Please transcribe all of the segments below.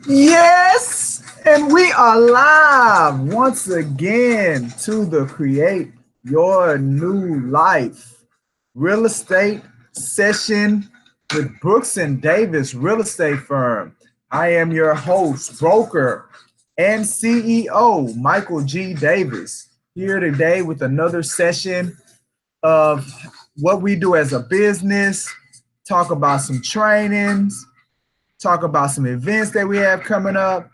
Yes, and we are live once again to the Create Your New Life real estate session with Brooks and Davis Real Estate Firm. I am your host, broker, and CEO, Michael G. Davis, here today with another session of what we do as a business, talk about some trainings, talk about some events that we have coming up.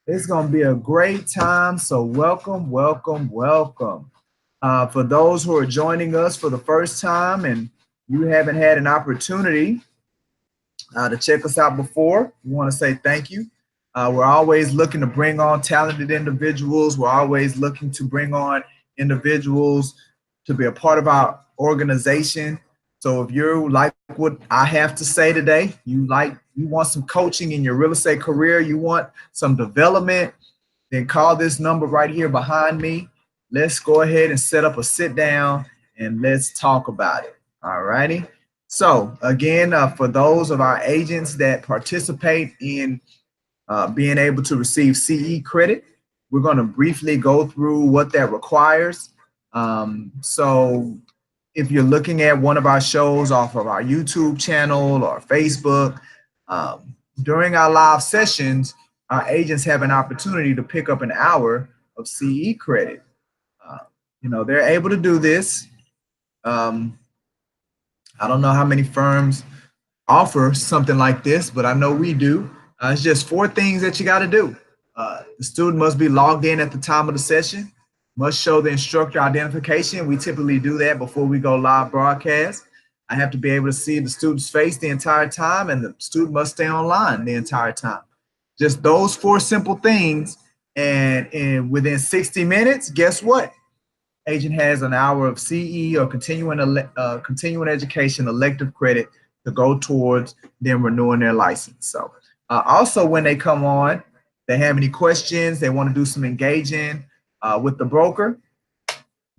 It's going to be a great time. So, welcome, welcome, welcome. For those who are joining us for the first time and you haven't had an opportunity to check us out before, we want to say thank you. We're always looking to bring on talented individuals. We're always looking to bring on individuals to be a part of our organization. So if you like what I have to say today, you want some coaching in your real estate career, you want some development, then call this number right here behind me. Let's go ahead and set up a sit down and let's talk about it. All righty. So again, for those of our agents that participate in being able to receive CE credit, we're going to briefly go through what that requires. So if you're looking at one of our shows off of our YouTube channel or Facebook, during our live sessions, our agents have an opportunity to pick up an hour of CE credit. Uh, they're able to do this. Um, I don't know how many firms offer something like this, but I know we do. It's just four things that you got to do. The student must be logged in at the time of the session, must show the instructor identification. We typically do that before we go live broadcast. I have to be able to see the student's face the entire time, and the student must stay online the entire time. Just those four simple things. And within 60 minutes, guess what? Agent has an hour of CE or continuing education elective credit to go towards them renewing their license. So also when they come on, they have any questions, they want to do some engaging with the broker,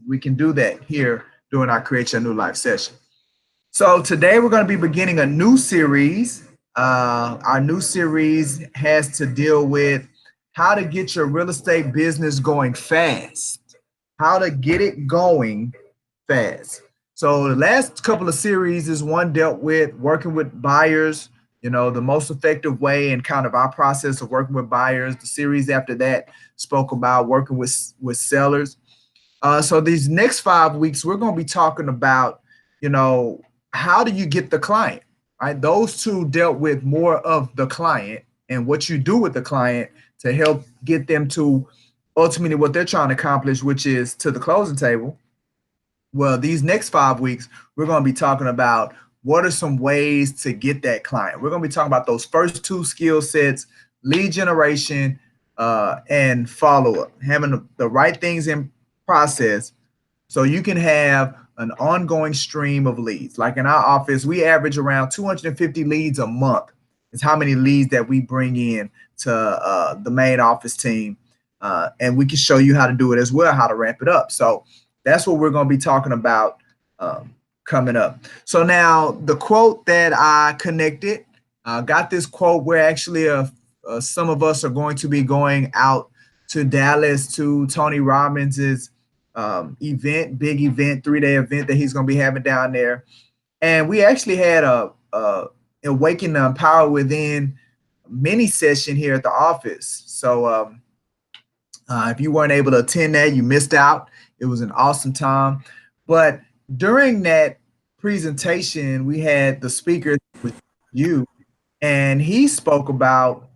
we can do that here during our Create Your New Life session. So today we're going to be beginning a new series. Our new series has to deal with how to get your real estate business going fast. How to get it going fast. So the last couple of series is one dealt with working with buyers, the most effective way and kind of our process of working with buyers. The series after that spoke about working with sellers. So these next 5 weeks, we're going to be talking about, how do you get the client, right? Those two dealt with more of the client and what you do with the client to help get them to ultimately what they're trying to accomplish, which is to the closing table. Well, these next 5 weeks, we're going to be talking about what are some ways to get that client. We're going to be talking about those first two skill sets, lead generation and follow-up, having the right things in process so you can have an ongoing stream of leads. Like in our office, we average around 250 leads a month. Is how many leads that we bring in to the main office team. And we can show you how to do it as well, how to ramp it up. So that's what we're going to be talking about coming up. So now the quote that I connected, got this quote where actually some of us are going to be going out to Dallas to Tony Robbins's event, big event, 3-day event that he's going to be having down there. And we actually had a Awaken the Empower Within mini session here at the office. So if you weren't able to attend that, you missed out. It was an awesome time. But during that presentation, we had the speaker with you, and he spoke about,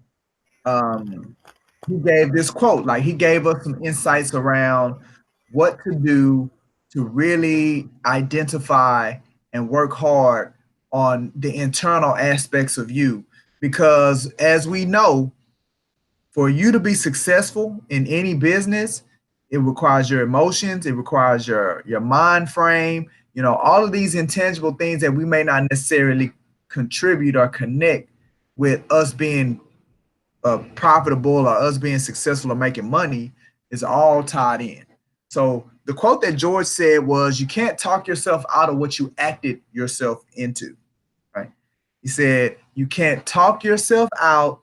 he gave this quote, like he gave us some insights around what to do to really identify and work hard on the internal aspects of you. Because as we know, for you to be successful in any business, it requires your emotions, it requires your mind frame, all of these intangible things that we may not necessarily contribute or connect with us being profitable or us being successful or making money is all tied in. So the quote that George said was, you can't talk yourself out of what you acted yourself into, right? He said, you can't talk yourself out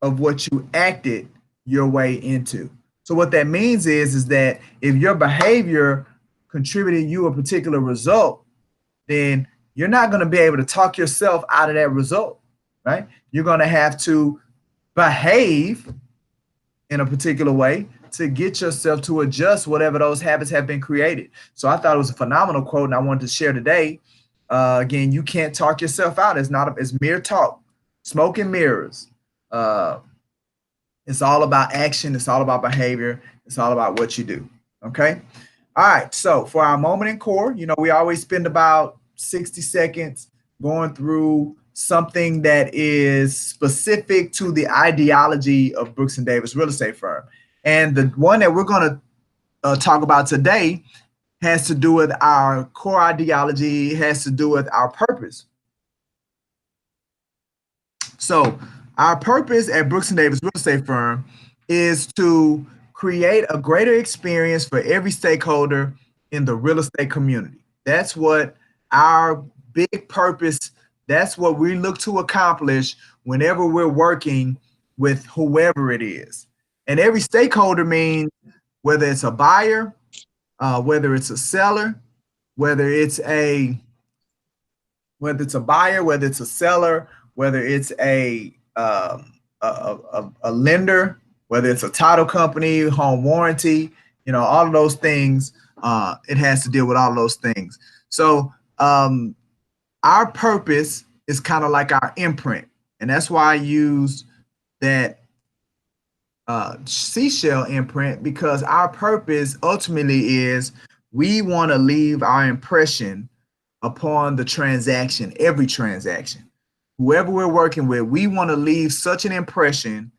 of what you acted your way into. So what that means is that if your behavior contributed you a particular result, then you're not going to be able to talk yourself out of that result, right? You're going to have to behave in a particular way to get yourself to adjust whatever those habits have been created. So I thought it was a phenomenal quote, and I wanted to share today. Again, you can't talk yourself out. It's mere talk, smoke and mirrors. It's all about action. It's all about behavior. It's all about what you do. Okay. All right. So for our moment in core, we always spend about 60 seconds going through something that is specific to the ideology of Brooks and Davis Real Estate Firm. And the one that we're going to talk about today has to do with our core ideology, has to do with our purpose. So our purpose at Brooks and Davis Real Estate Firm is to create a greater experience for every stakeholder in the real estate community. That's what our big purpose, that's what we look to accomplish whenever we're working with whoever it is. And every stakeholder means whether it's a buyer, whether it's a seller, whether it's a buyer, whether it's a seller, whether it's a lender, whether it's a title company, home warranty, all of those things. It has to deal with all of those things. So our purpose is kind of like our imprint, and that's why I use that seashell imprint, because our purpose ultimately is we want to leave our impression upon the transaction, every transaction. Whoever we're working with, we want to leave such an impression.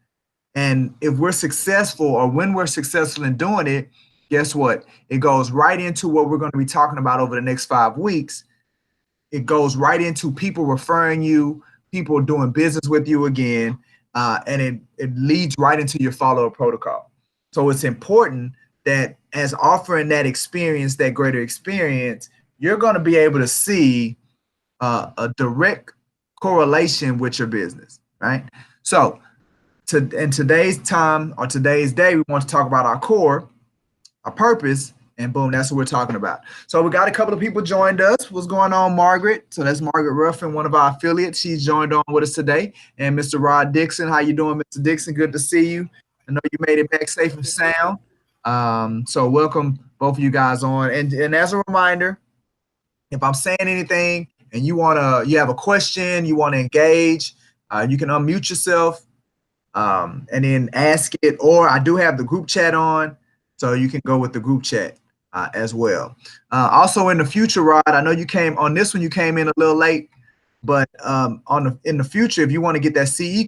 And if we're successful, or when we're successful in doing it, guess what? It goes right into what we're going to be talking about over the next 5 weeks. It goes right into people referring you, people doing business with you again, and it leads right into your follow-up protocol. So it's important that as offering that experience, that greater experience, you're going to be able to see a direct correlation with your business, right? So in today's time, or today's day, we want to talk about our core, our purpose, and boom, that's what we're talking about. So we got a couple of people joined us. What's going on, Margaret? So that's Margaret Ruffin, one of our affiliates. She's joined on with us today. And Mr. Rod Dixon, how you doing, Mr. Dixon? Good to see you. I know you made it back safe and sound. So welcome both of you guys on. And as a reminder, if I'm saying anything and you have a question, you want to engage, you can unmute yourself and then ask it. Or I do have the group chat on, so you can go with the group chat as well. Also in the future, Rod, I know you came on this one, you came in a little late, but in the future, if you want to get that CE,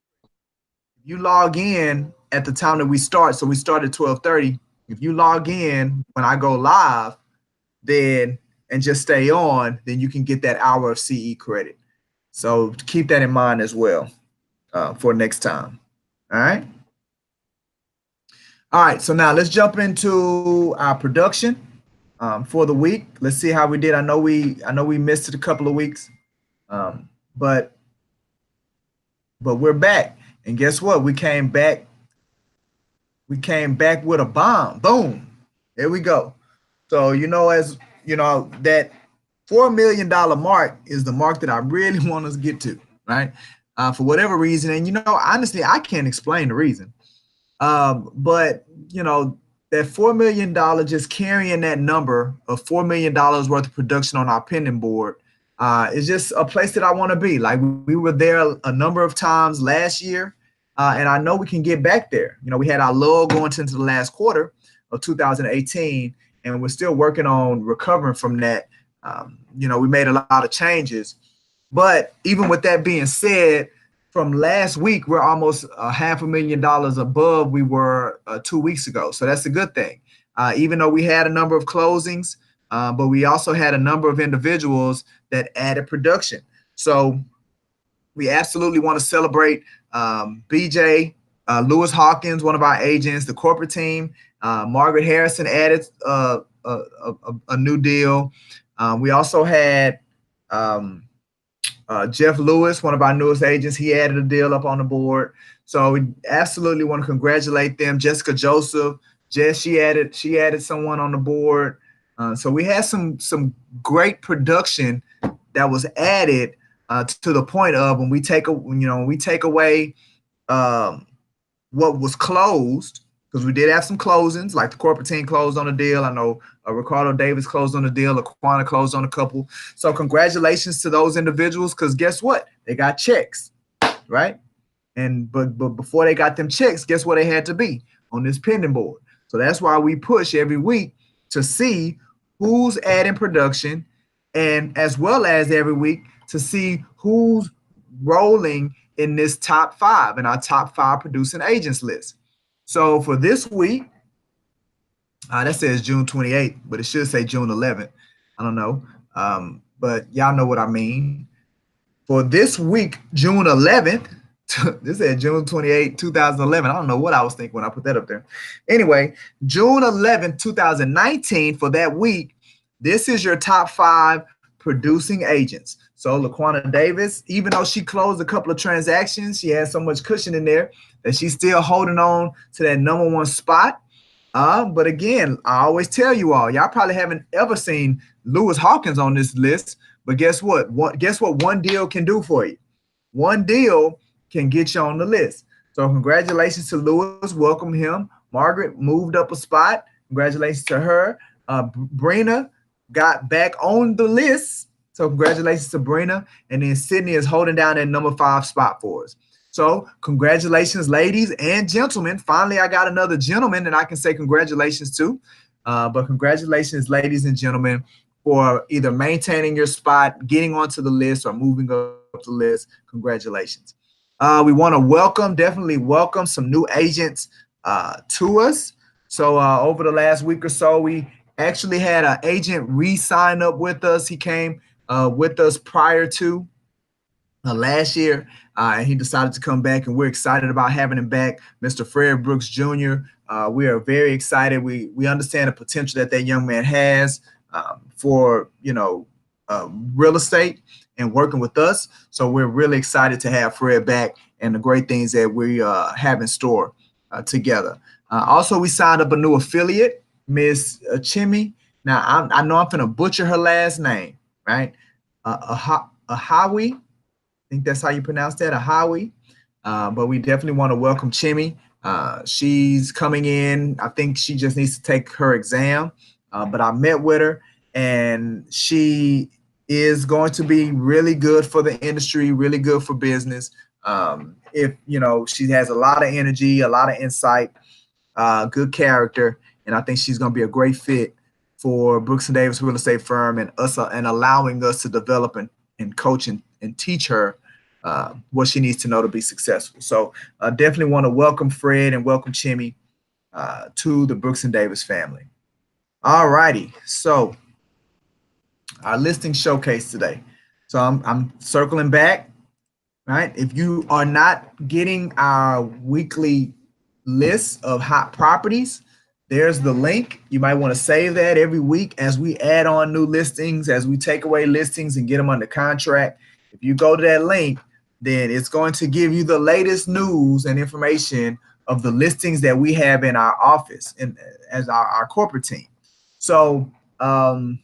you log in at the time that we start. So we start at 12:30. If you log in when I go live, then and just stay on, then you can get that hour of CE credit. So keep that in mind as well for next time. All right. All right. So now let's jump into our production for the week. Let's see how we did. I know we missed it a couple of weeks, but we're back. And guess what? We came back with a bomb. Boom. There we go. So, as you know, that $4 million mark is the mark that I really want us to get to, right? For whatever reason. And, honestly, I can't explain the reason. But, that $4 million, just carrying that number of $4 million worth of production on our pending board is just a place that I want to be. Like, we were there a number of times last year, and I know we can get back there. We had our lull going into the last quarter of 2018, and we're still working on recovering from that. We made a lot of changes, but even with that being said, from last week, we're almost $500,000 above we were 2 weeks ago. So that's a good thing. Even though we had a number of closings, but we also had a number of individuals that added production. So we absolutely want to celebrate BJ, Lewis Hawkins, one of our agents, the corporate team. Margaret Harrison added a new deal. We also had Jeff Lewis, one of our newest agents. He added a deal up on the board. So we absolutely want to congratulate them. Jessica Joseph, Jess, she added someone on the board. So we had some great production that was added to the point of when we take away what was closed, because we did have some closings, like the corporate team closed on a deal. I know Ricardo Davis closed on a deal, Laquana closed on a couple. So congratulations to those individuals, because guess what? They got checks, right? And but before they got them checks, guess what they had to be? On this pending board. So that's why we push every week to see who's adding production, and as well as every week to see who's rolling in this top 5, in our top 5 producing agents list. So for this week, that says June 28th, but it should say June 11th. I don't know. But y'all know what I mean. For this week, June 11th, this said June 28th, 2011. I don't know what I was thinking when I put that up there. Anyway, June 11th, 2019, for that week, this is your top 5 producing agents. So Laquana Davis, even though she closed a couple of transactions, she has so much cushion in there that she's still holding on to that #1 spot. But again, I always tell you all, y'all probably haven't ever seen Lewis Hawkins on this list. But guess what? Guess what one deal can do for you? One deal can get you on the list. So congratulations to Lewis. Welcome him. Margaret moved up a spot. Congratulations to her. Brina got back on the list. So congratulations to Brina. And then Sydney is holding down that #5 spot for us. So congratulations, ladies and gentlemen. Finally, I got another gentleman that I can say congratulations to. But congratulations, ladies and gentlemen, for either maintaining your spot, getting onto the list, or moving up the list. Congratulations. We want to definitely welcome some new agents to us. So over the last week or so, we actually had an agent re-sign up with us. He came with us prior to last year, and he decided to come back, and we're excited about having him back, Mr. Fred Brooks Jr. We are very excited. We understand the potential that young man has for real estate and working with us. So we're really excited to have Fred back and the great things that we have in store together. Also, we signed up a new affiliate, Miss Chimmy. Now, I know I'm going to butcher her last name, right? Ahawi. I think that's how you pronounce that, Ahawi. But we definitely want to welcome Chimmy. She's coming in. I think she just needs to take her exam. But I met with her, and she is going to be really good for the industry, really good for business. She has a lot of energy, a lot of insight, good character, and I think she's going to be a great fit for Brooks and Davis Real Estate Firm, and us, and allowing us to develop and coach and teach her what she needs to know to be successful. So definitely want to welcome Fred and welcome Chimmy to the Brooks and Davis family. All righty, so our listing showcase today. So I'm circling back, right? If you are not getting our weekly list of hot properties, there's the link. You might want to save that every week as we add on new listings, as we take away listings and get them under contract. If you go to that link, then it's going to give you the latest news and information of the listings that we have in our office and as our corporate team. So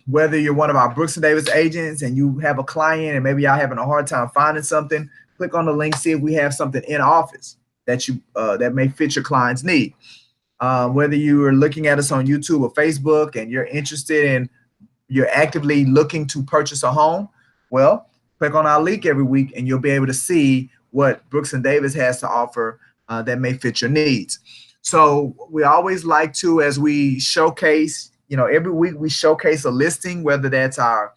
whether you're one of our Brooks and Davis agents and you have a client and maybe y'all having a hard time finding something, click on the link, see if we have something in office that that may fit your client's need. Whether you are looking at us on YouTube or Facebook and you're interested in, you're actively looking to purchase a home, well, click on our link every week and you'll be able to see what Brooks and Davis has to offer that may fit your needs. So we always like to, as we showcase, every week we showcase a listing, whether that's our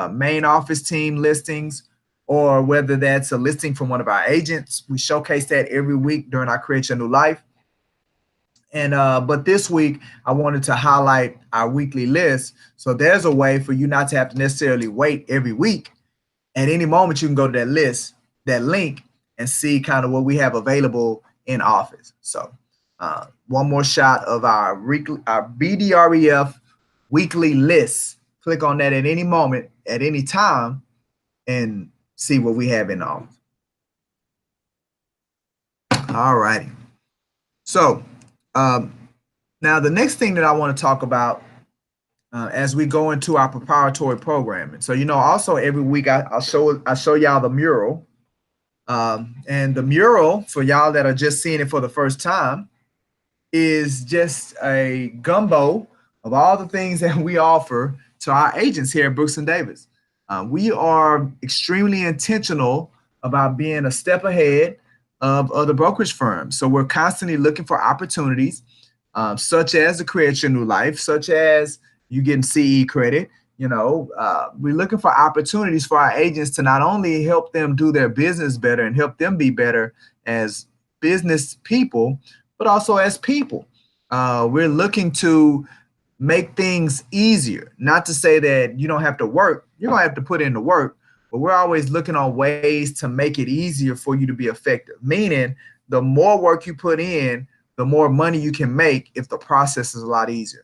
main office team listings or whether that's a listing from one of our agents. We showcase that every week during our Create Your New Life. And but this week I wanted to highlight our weekly list. So there's a way for you not to have to necessarily wait every week. At any moment, you can go to that list, that link, and see kind of what we have available in office. So one more shot of our BDREF weekly list. Click on that at any moment, at any time, and see what we have in office. All righty. So now the next thing that I want to talk about as we go into our proprietary programming. So also every week I'll show y'all the mural, and the mural, for y'all that are just seeing it for the first time, is just a gumbo of all the things that we offer to our agents here at Brooks and Davis. We are extremely intentional about being a step ahead of other brokerage firms. So we're constantly looking for opportunities, such as to create your new life, such as you getting CE credit. We're looking for opportunities for our agents to not only help them do their business better and help them be better as business people, but also as people. We're looking to make things easier. Not to say that you don't have to work, you're gonna have to put in the work, but we're always looking on ways to make it easier for you to be effective. Meaning, the more work you put in, the more money you can make if the process is a lot easier.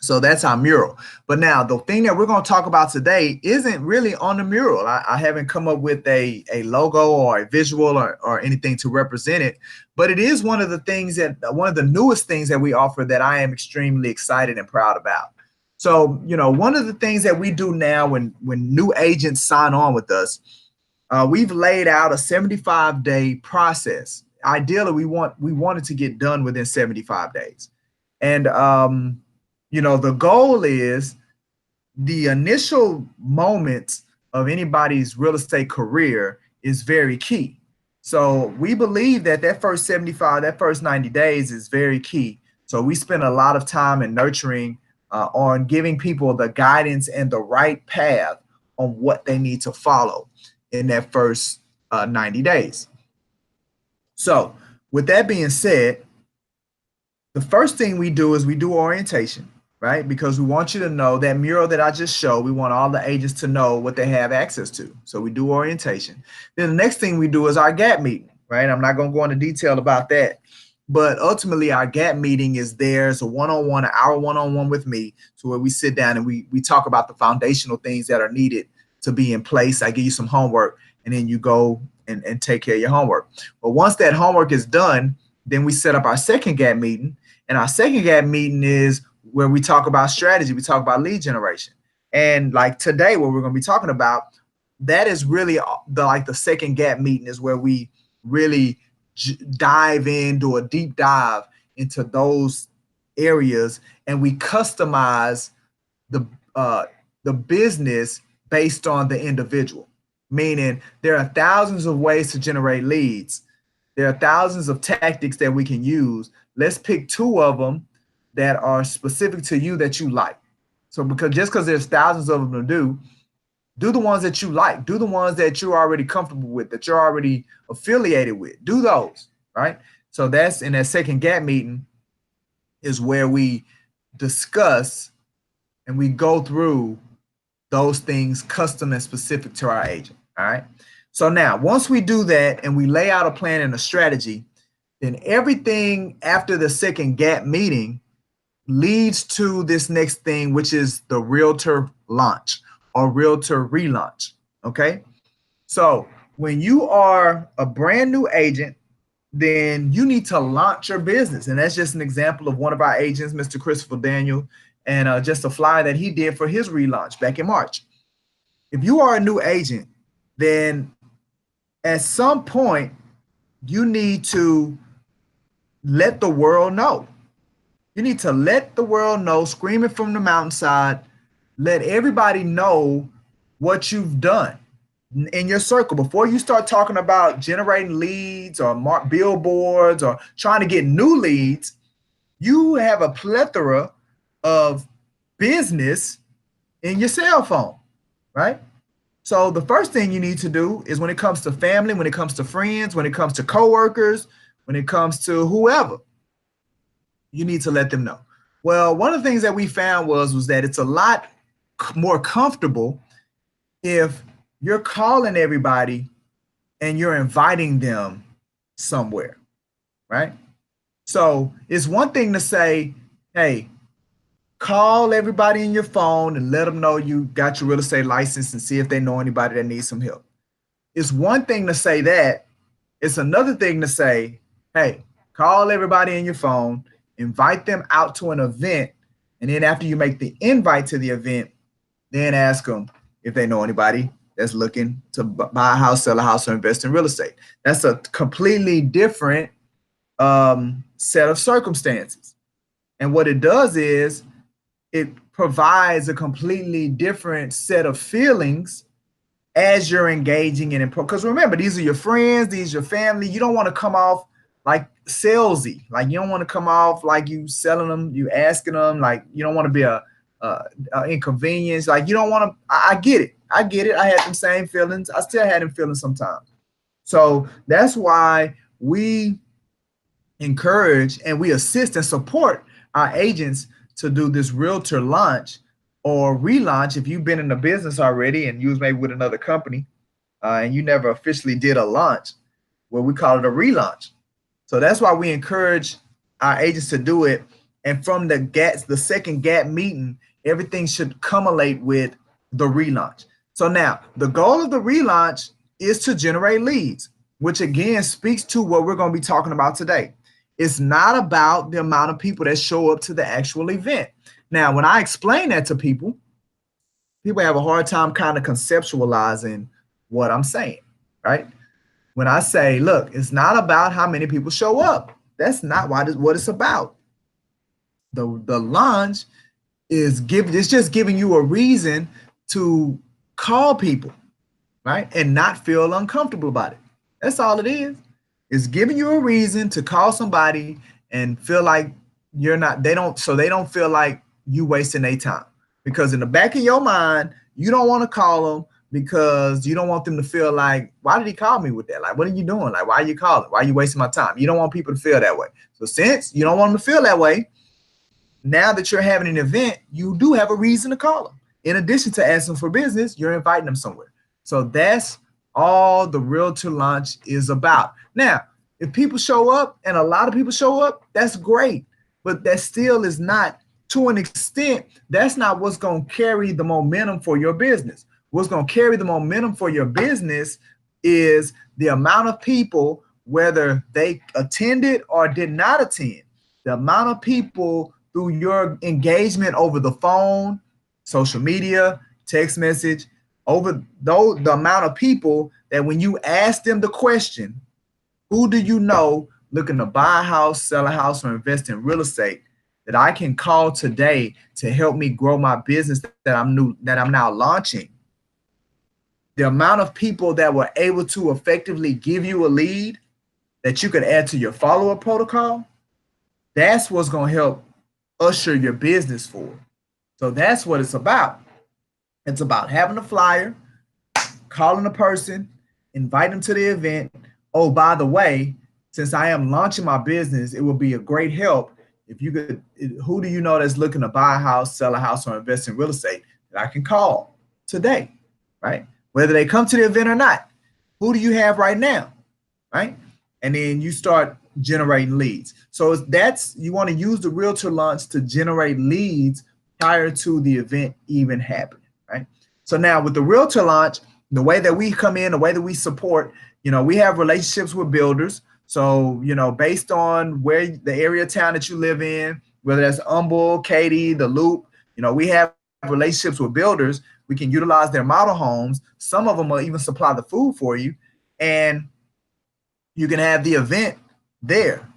So that's our mural. But now the thing that we're going to talk about today isn't really on the mural. I haven't come up with a logo or a visual or anything to represent it, but it is one of the newest things that we offer that I am extremely excited and proud about. So, one of the things that we do now when new agents sign on with us, we've laid out a 75-day process. Ideally, we wanted to get done within 75 days. And the goal is the initial moments of anybody's real estate career is very key. So we believe that first 90 days is very key. So we spend a lot of time in nurturing on giving people the guidance and the right path on what they need to follow in that first 90 days. So with that being said, the first thing we do is we do orientation, right? Because we want you to know that mural that I just showed. We want all the agents to know what they have access to. So we do orientation. Then the next thing we do is our gap meeting, right? I'm not going to go into detail about that. But ultimately, our gap meeting is there's a one-on-one, an hour one-on-one with me, to where we sit down and we talk about the foundational things that are needed to be in place. I give you some homework, and then you go and take care of your homework. But once that homework is done, then we set up our second gap meeting. And our second gap meeting is where we talk about strategy. We talk about lead generation. And like today, what we're going to be talking about, that is really the second gap meeting is where we really dive in, do a deep dive into those areas, and we customize the business based on the individual. Meaning there are thousands of ways to generate leads. There are thousands of tactics that we can use. Let's pick 2 of them that are specific to you that you like. So because there's thousands of them to do the ones that you like. Do the ones that you're already comfortable with, that you're already affiliated with. Do those, right? So that's in that second gap meeting is where we discuss and we go through those things custom and specific to our agent, all right? So now, once we do that and we lay out a plan and a strategy, then everything after the second gap meeting leads to this next thing, which is the Realtor launch or Realtor relaunch, okay? So when you are a brand new agent, then you need to launch your business. And that's just an example of one of our agents, Mr. Christopher Daniel, and just a flyer that he did for his relaunch back in March. If you are a new agent, then at some point, you need to let the world know. You need to let the world know, screaming from the mountainside, let everybody know what you've done in your circle. Before you start talking about generating leads or billboards or trying to get new leads, you have a plethora of business in your cell phone, right? So the first thing you need to do is when it comes to family, when it comes to friends, when it comes to coworkers, when it comes to whoever, you need to let them know. Well, one of the things that we found was that it's a lot more comfortable if you're calling everybody and you're inviting them somewhere, right? So it's one thing to say, hey, call everybody in your phone and let them know you got your real estate license and see if they know anybody that needs some help. It's one thing to say that, It's another thing to say, hey, call everybody in your phone, invite them out to an event, and then after you make the invite to the event, then ask them if they know anybody that's looking to buy a house, sell a house, or invest in real estate. That's a completely different set of circumstances. And what it does is it provides a completely different set of feelings as you're engaging in it. Because remember, these are your friends, these are your family. You don't want to come off like salesy. Like you don't want to come off like you selling them, you asking them. Like you don't want to be a inconvenience. Like you don't want to. I get it. I get it. I had them same feelings. I still had them feelings sometimes. So that's why we encourage and we assist and support our agents to do this realtor launch or relaunch. If you've been in the business already and you was maybe with another company and you never officially did a launch, well, we call it a relaunch. So that's why we encourage our agents to do it. And from the second gap meeting, everything should culminate with the relaunch. So now the goal of the relaunch is to generate leads, which again speaks to what we're going to be talking about today. It's not about the amount of people that show up to the actual event. Now, when I explain that to people, people have a hard time kind of conceptualizing what I'm saying, right? When I say, look, it's not about how many people show up. That's not what it's about. The launch is it's just giving you a reason to call people, right? And not feel uncomfortable about it. That's all it is. It's giving you a reason to call somebody and feel like they don't feel like you wasting their time. Because in the back of your mind, you don't want to call them because you don't want them to feel like, why did he call me with that? Like, what are you doing? Like, why are you calling? Why are you wasting my time? You don't want people to feel that way. So since you don't want them to feel that way, now that you're having an event, you do have a reason to call them. In addition to asking for business, you're inviting them somewhere. So that's all the realtor launch is about. Now, if people show up and a lot of people show up, that's great. But that still is not, to an extent, that's not what's going to carry the momentum for your business. What's going to carry the momentum for your business is the amount of people, whether they attended or did not attend, the amount of people through your engagement over the phone, social media, text message, over the amount of people that when you ask them the question, who do you know looking to buy a house, sell a house, or invest in real estate, that I can call today to help me grow my business that I'm now launching? The amount of people that were able to effectively give you a lead that you could add to your follow-up protocol, that's what's going to help usher your business forward. So that's what it's about. It's about having a flyer, calling a person, invite them to the event. Oh, by the way, since I am launching my business, it would be a great help if you could, who do you know that's looking to buy a house, sell a house, or invest in real estate that I can call today, right? Whether they come to the event or not, who do you have right now, right? And then you start generating leads. So you want to use the realtor launch to generate leads prior to the event even happening, right? So now with the realtor launch, the way that we come in, the way that we support, we have relationships with builders. So, based on where the area of town that you live in, whether that's Humble, Katy, the Loop, we have relationships with builders. We can utilize their model homes. Some of them will even supply the food for you. And you can have the event there.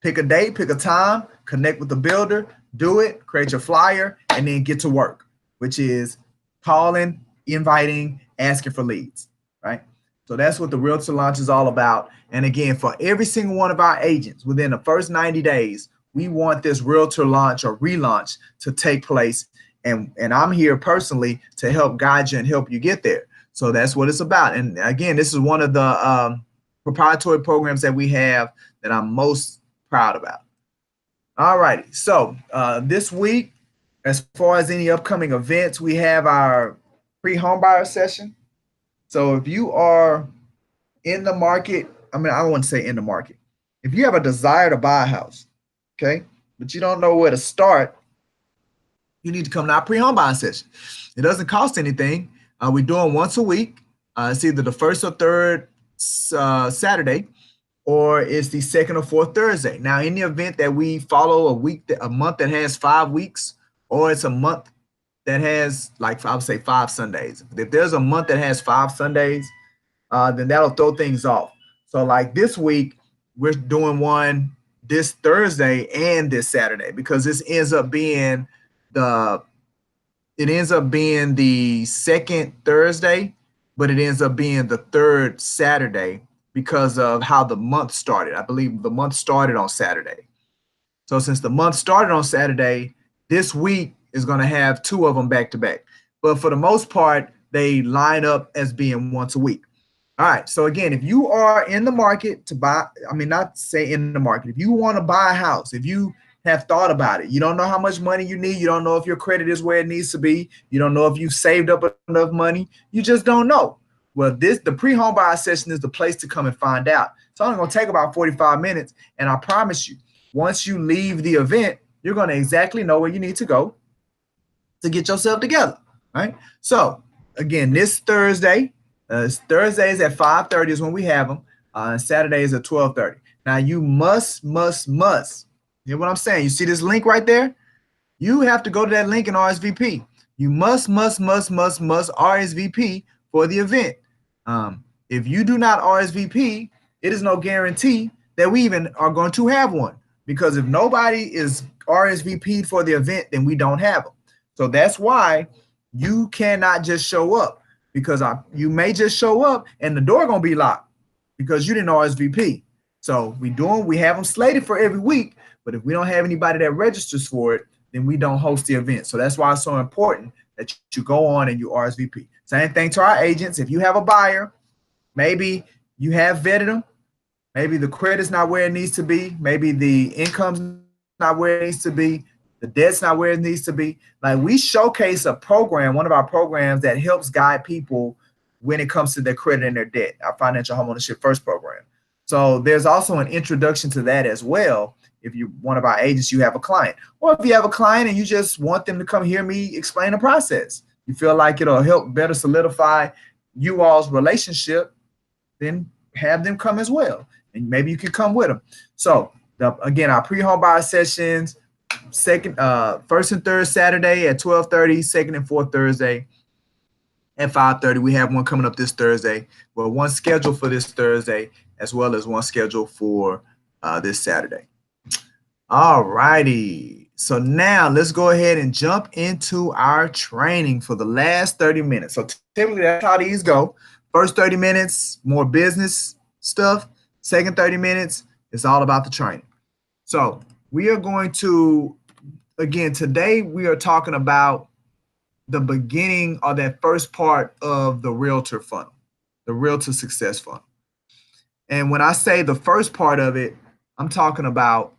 Pick a date, pick a time, connect with the builder, do it, create your flyer, and then get to work, which is calling, inviting, asking for leads, right? So that's what the realtor launch is all about. And again, for every single one of our agents within the first 90 days, we want this realtor launch or relaunch to take place. And I'm here personally to help guide you and help you get there. So that's what it's about. And again, this is one of the proprietary programs that we have that I'm most proud about. All righty. So this week, as far as any upcoming events, we have our pre-home buyer session. So if you are in the market, I don't want to say in the market. If you have a desire to buy a house, okay, but you don't know where to start, you need to come to our pre-home buying session. It doesn't cost anything. We're doing once a week. It's either the first or third Saturday. or it's the second or fourth Thursday. Now, in the event that we follow a month that has 5 weeks, or it's a month that has, like, I would say 5 Sundays. If there's a month that has 5 Sundays, then that'll throw things off. So like this week, we're doing one this Thursday and this Saturday, because this ends up being the second Thursday, but it ends up being the third Saturday because of how the month started. I believe the month started on Saturday. So since the month started on Saturday, this week is going to have 2 of them back to back. But for the most part, they line up as being once a week. All right. So again, if you are in the market to buy, I mean, not say in the market, if you want to buy a house, if you have thought about it, you don't know how much money you need, you don't know if your credit is where it needs to be, you don't know if you've saved up enough money, you just don't know. Well, the pre-home buyer session is the place to come and find out. It's only going to take about 45 minutes. And I promise you, once you leave the event, you're going to exactly know where you need to go to get yourself together. Right. So again, this Thursday, Thursdays at 5:30 is when we have them. Saturdays at 12:30. Now you must hear what I'm saying. You see this link right there? You have to go to that link and RSVP. You must RSVP for the event. If you do not RSVP, it is no guarantee that we even are going to have one. Because if nobody is RSVP'd for the event, then we don't have them. So that's why you cannot just show up, because you may just show up and the door gonna be locked because you didn't RSVP. So we have them slated for every week, but if we don't have anybody that registers for it, then we don't host the event. So that's why it's so important that you go on and you RSVP. Same thing to our agents. If you have a buyer, maybe you have vetted them, maybe the credit's not where it needs to be, maybe the income's not where it needs to be, the debt's not where it needs to be. Like, we showcase a program, one of our programs that helps guide people when it comes to their credit and their debt, our Financial Homeownership First program. So there's also an introduction to that as well. If you're one of our agents, you have a client, or if you have a client and you just want them to come hear me explain the process, you feel like it'll help better solidify you all's relationship, then have them come as well. And maybe you can come with them. So again, our pre-home buyer sessions, first and third Saturday at 12:30, second and fourth Thursday at 5:30. We have one coming up this Thursday. Well, one scheduled for this Thursday, as well as one scheduled for this Saturday. All righty. So now let's go ahead and jump into our training for the last 30 minutes. So typically that's how these go. First 30 minutes, more business stuff. Second 30 minutes, it's all about the training. So we are going to, again, today we are talking about the beginning or that first part of the Realtor funnel, the Realtor Success Funnel. And when I say the first part of it, I'm talking about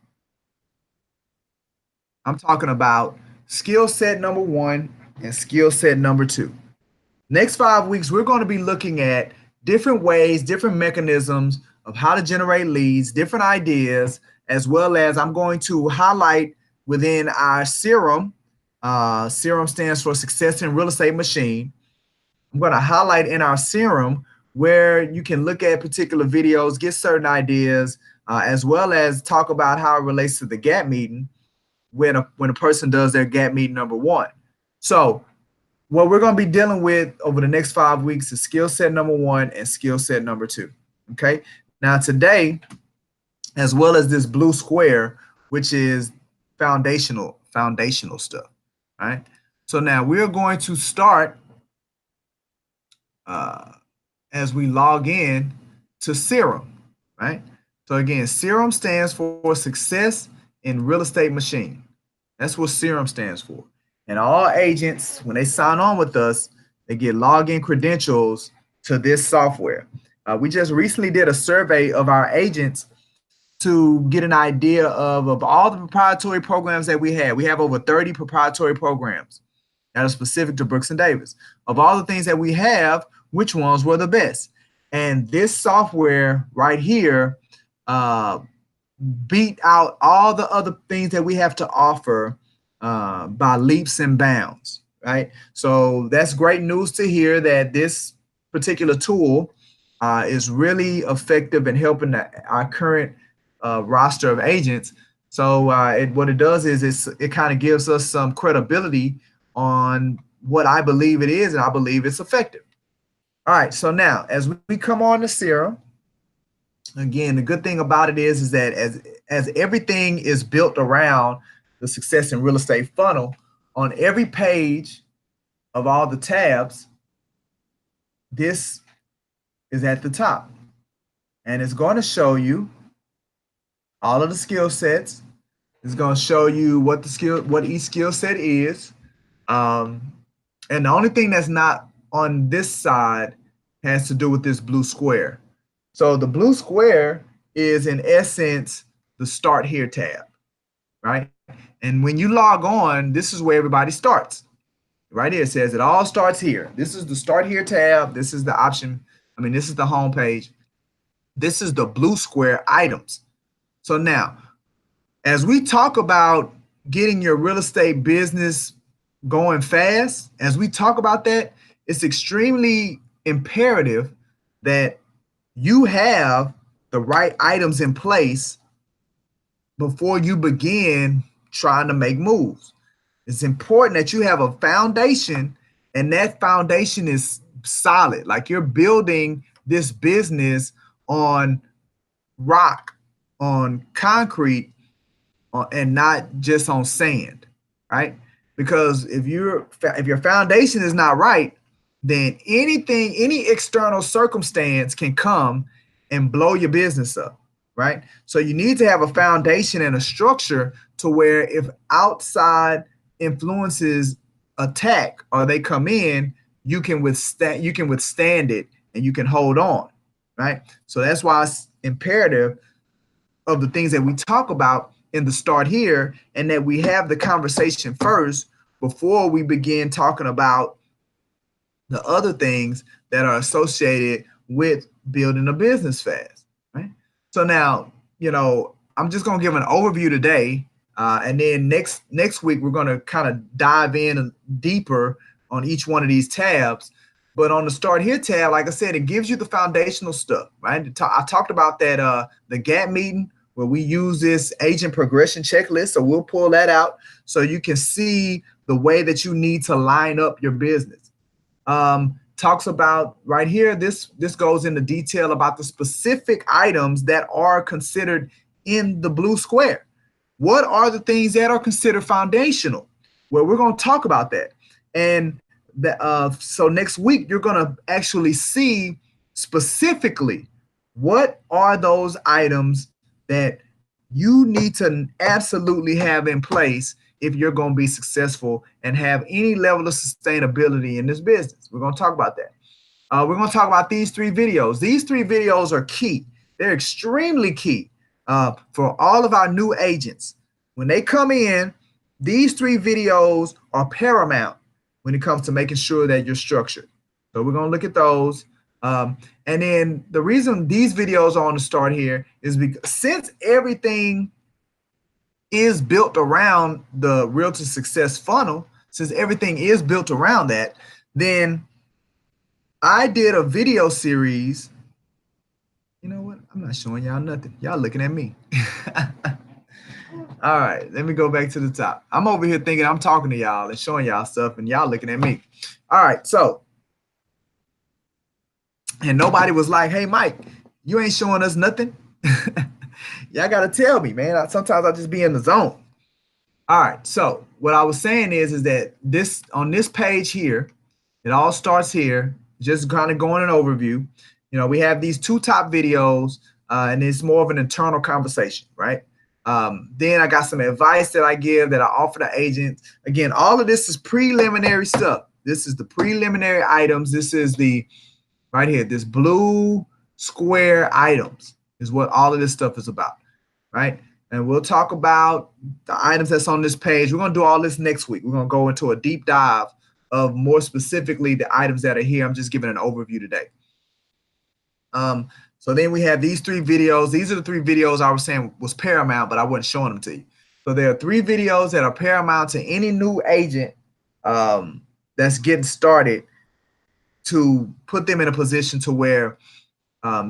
skill set number 1 and skill set number 2. Next 5 weeks, we're going to be looking at different ways, different mechanisms of how to generate leads, different ideas, as well as I'm going to highlight within our serum. Serum stands for Success in Real Estate Machine. I'm going to highlight in our serum where you can look at particular videos, get certain ideas, as well as talk about how it relates to the gap meeting when a person does their gap meeting number 1. So what we're going to be dealing with over the next 5 weeks is skill set number 1 and skill set number 2. Okay. Now today, as well as this blue square, which is foundational stuff. All right. So now we're going to start as we log in to Serum. Right. So again, Serum stands for Success in Real Estate Machine. That's what Serum stands for. And all agents, when they sign on with us, they get login credentials to this software. We just recently did a survey of our agents to get an idea of all the proprietary programs that we have. We have over 30 proprietary programs that are specific to Brooks and Davis. Of all the things that we have, which ones were the best? And this software right here beat out all the other things that we have to offer by leaps and bounds, right? So that's great news to hear that this particular tool is really effective in helping our current roster of agents. So what it does is it kind of gives us some credibility on what I believe it is, and I believe it's effective. All right, so now as we come on to Serum, again, the good thing about it is that as everything is built around the success in real estate funnel, on every page of all the tabs, this is at the top, and it's going to show you all of the skill sets. It's going to show you what each skill set is. And the only thing that's not on this side has to do with this blue square. So the blue square is in essence the Start Here tab, right? And when you log on, this is where everybody starts. Right here, it says it all starts here. This is the Start Here tab. This is the option. This is the home page. This is the blue square items. So now, as we talk about getting your real estate business going fast, as we talk about that, it's extremely imperative that you have the right items in place before you begin trying to make moves. It's important that you have a foundation, and that foundation is solid. Like you're building this business on rock, on concrete, and not just on sand, right? Because if your foundation is not right, then any external circumstance can come and blow your business up, right? So you need to have a foundation and a structure to where if outside influences attack or they come in, you can withstand it and you can hold on, right? So that's why it's imperative of the things that we talk about in the Start Here, and that we have the conversation first before we begin talking about the other things that are associated with building a business fast, right? So now, I'm just going to give an overview today, and then next week we're going to kind of dive in deeper on each one of these tabs. But on the Start Here tab, like I said, it gives you the foundational stuff, right? I talked about that the GAP meeting where we use this agent progression checklist. So we'll pull that out so you can see the way that you need to line up your business. Talks about right here, this goes into detail about the specific items that are considered in the blue square. What are the things that are considered foundational? Well, we're going to talk about that. And so next week, you're going to actually see specifically what are those items that you need to absolutely have in place if you're going to be successful and have any level of sustainability in this business. We're going to talk about that. We're going to talk about these 3 videos. These 3 videos are key. They're extremely key for all of our new agents. When they come in, these 3 videos are paramount when it comes to making sure that you're structured. So we're going to look at those. And then the reason these videos are on the Start Here is because since everything is built around the Realtor Success Funnel, since everything is built around that, then I did a video series. You know what? I'm not showing y'all nothing. Y'all looking at me. All right, let me go back to the top. I'm over here thinking I'm talking to y'all and showing y'all stuff, and y'all looking at me. All right, so, and nobody was like, hey, Mike, you ain't showing us nothing. Y'all got to tell me, man. Sometimes I just be in the zone. All right, so what I was saying is that on this page here, it all starts here, just kind of going an overview. We have these 2 top videos, and it's more of an internal conversation, right? Then I got some advice that I give that I offer to agents. Again, all of this is preliminary stuff. This is the preliminary items. This is right here, this blue square items is what all of this stuff is about, right? And we'll talk about the items that's on this page. We're going to do all this next week. We're going to go into a deep dive of more specifically the items that are here. I'm just giving an overview today. So then we have these 3 videos. These are the 3 videos I was saying was paramount, but I wasn't showing them to you. So there are 3 videos that are paramount to any new agent that's getting started to put them in a position to where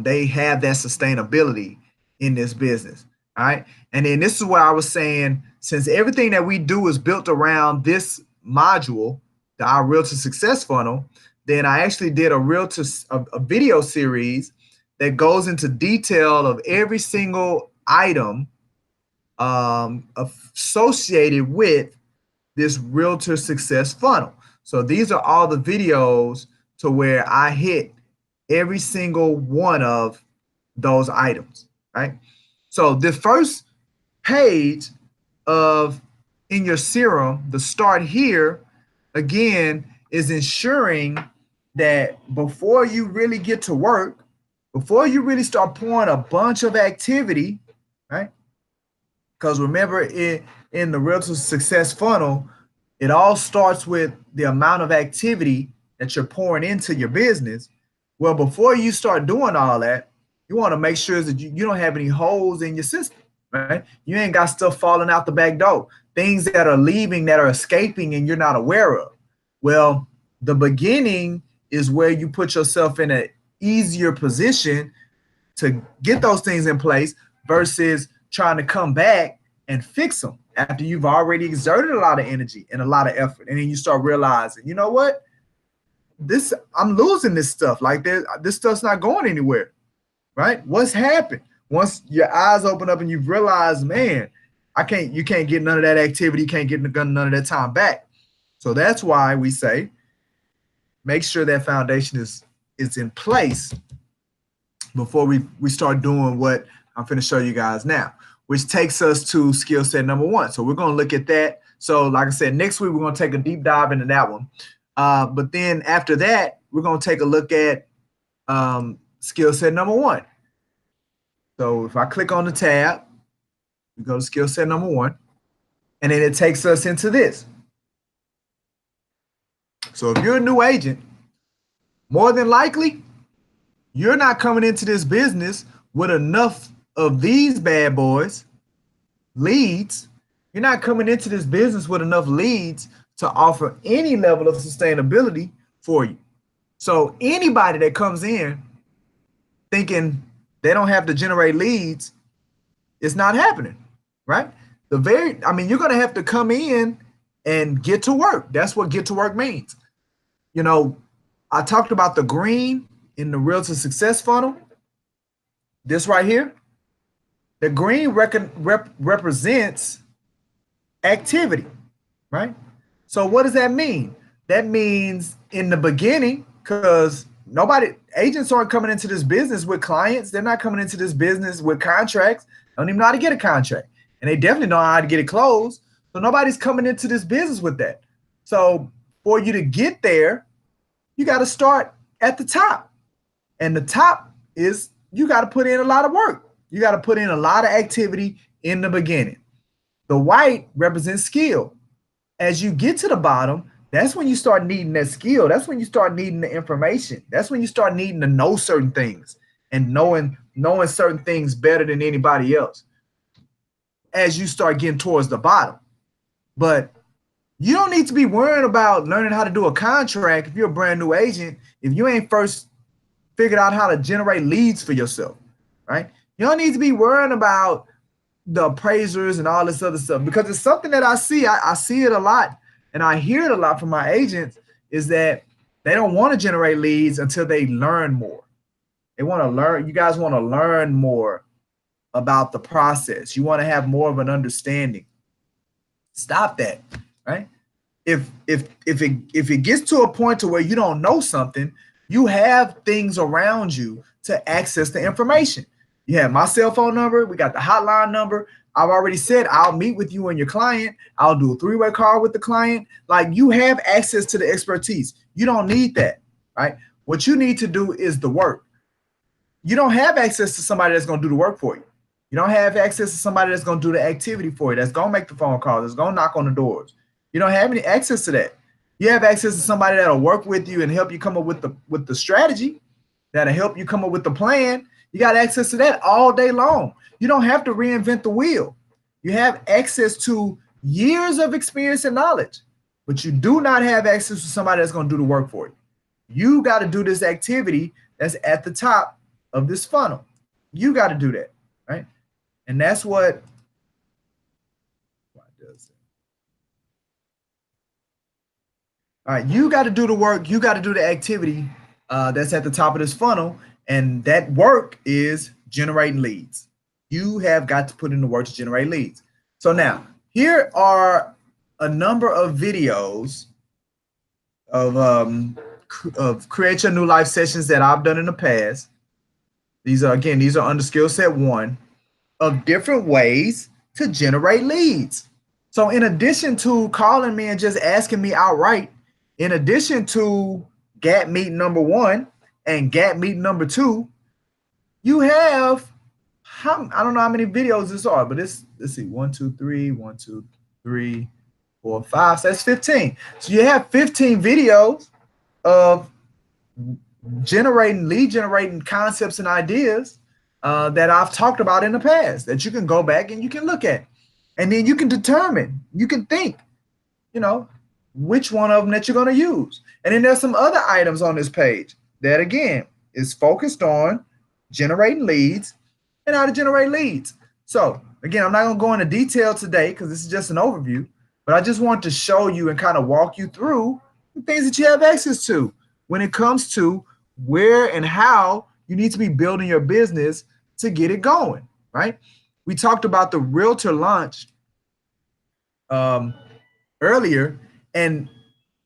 They have that sustainability in this business. All right. And then this is where I was saying, since everything that we do is built around this module, our Realtor Success Funnel, then I actually did a video series that goes into detail of every single item associated with this Realtor Success Funnel. So these are all the videos to where I hit every single one of those items, right? So the first page of in your serum, the start here, again, is ensuring that before you really get to work, before you really start pouring a bunch of activity, right? Because remember, in the Realtor Success Funnel, it all starts with the amount of activity that you're pouring into your business. Well, before you start doing all that, you want to make sure that you don't have any holes in your system, right? You ain't got stuff falling out the back door, things that are leaving, that are escaping, and you're not aware of. Well, the beginning is where you put yourself in an easier position to get those things in place versus trying to come back and fix them after you've already exerted a lot of energy and a lot of effort. And then you start realizing, you know what? I'm losing this stuff. Like this stuff's not going anywhere, right? What's happened? Once your eyes open up and you've realized, man, you can't get none of that activity, you can't get none of that time back. So that's why we say, make sure that foundation is in place before we start doing what I'm going to show you guys now, which takes us to skill set number 1. So we're going to look at that. So like I said, next week, we're going to take a deep dive into that one. But then after that, we're going to take a look at skill set number 1. So if I click on the tab, we go to skill set number 1, and then it takes us into this. So if you're a new agent, more than likely, you're not coming into this business with enough of these bad boys, leads. You're not coming into this business with enough leads to offer any level of sustainability for you. So anybody that comes in thinking they don't have to generate leads, it's not happening, right? You're going to have to come in and get to work. That's what get to work means. You know, I talked about the green in the Realtor Success Funnel. This right here, the green represents activity, right? So what does that mean? That means in the beginning, because agents aren't coming into this business with clients. They're not coming into this business with contracts. They don't even know how to get a contract. And they definitely know how to get it closed. So nobody's coming into this business with that. So for you to get there, you got to start at the top. And the top is you got to put in a lot of work. You got to put in a lot of activity in the beginning. The white represents skill. As you get to the bottom, that's when you start needing that skill. That's when you start needing the information. That's when you start needing to know certain things and knowing certain things better than anybody else as you start getting towards the bottom. But you don't need to be worrying about learning how to do a contract if you're a brand new agent, if you ain't first figured out how to generate leads for yourself, right? You don't need to be worrying about the appraisers and all this other stuff, because it's something that I see. I see it a lot, and I hear it a lot from my agents, is that they don't want to generate leads until they learn more. They want to learn. You guys want to learn more about the process. You want to have more of an understanding. Stop that, right? If it gets to a point to where you don't know something, you have things around you to access the information. You have my cell phone number. We got the hotline number. I've already said I'll meet with you and your client. I'll do a 3-way call with the client. Like, you have access to the expertise. You don't need that, right? What you need to do is the work. You don't have access to somebody that's going to do the work for you. You don't have access to somebody that's going to do the activity for you, that's going to make the phone calls, that's going to knock on the doors. You don't have any access to that. You have access to somebody that'll work with you and help you come up with the strategy, that'll help you come up with the plan. You got access to that all day long. You don't have to reinvent the wheel. You have access to years of experience and knowledge, but you do not have access to somebody that's going to do the work for you. You got to do this activity that's at the top of this funnel. You got to do that, right? And that's what all right, you got to do the work, you got to do the activity that's at the top of this funnel, and that work is generating leads. You have got to put in the work to generate leads. So now, here are a number of videos of Create Your New Life sessions that I've done in the past. These are, again, these are under skill set 1 of different ways to generate leads. So in addition to calling me and just asking me outright, in addition to GAP meeting number 1 and GAP meeting number 2, you have, I don't know how many videos this are, but let's see, 1, 2, 3, 1, 2, 3, 4, 5, so that's 15. So you have 15 videos of lead generating concepts and ideas that I've talked about in the past that you can go back and you can look at. And then you can determine, you can think, which one of them that you're going to use. And then there's some other items on this page that, again, is focused on generating leads and how to generate leads. So, again, I'm not going to go into detail today because this is just an overview, but I just want to show you and kind of walk you through the things that you have access to when it comes to where and how you need to be building your business to get it going, right? We talked about the Realtor launch earlier, and